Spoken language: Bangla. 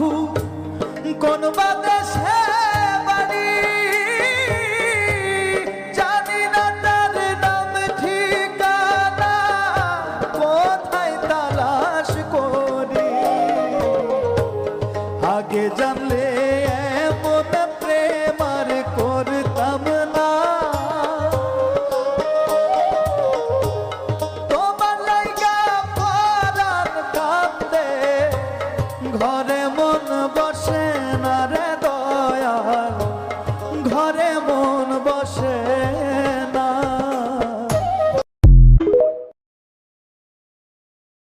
বন্ধু কোন বাদেশে বাড়ি জানি না তার নাম ঠিকানা কোথায় তালাশ করি আগে জানলে এমন প্রেম আর করতাম না তোমার লাইগা পরাণ কাঁদে ঘরে মন বসে না রে দয়াল ঘরে মন বসে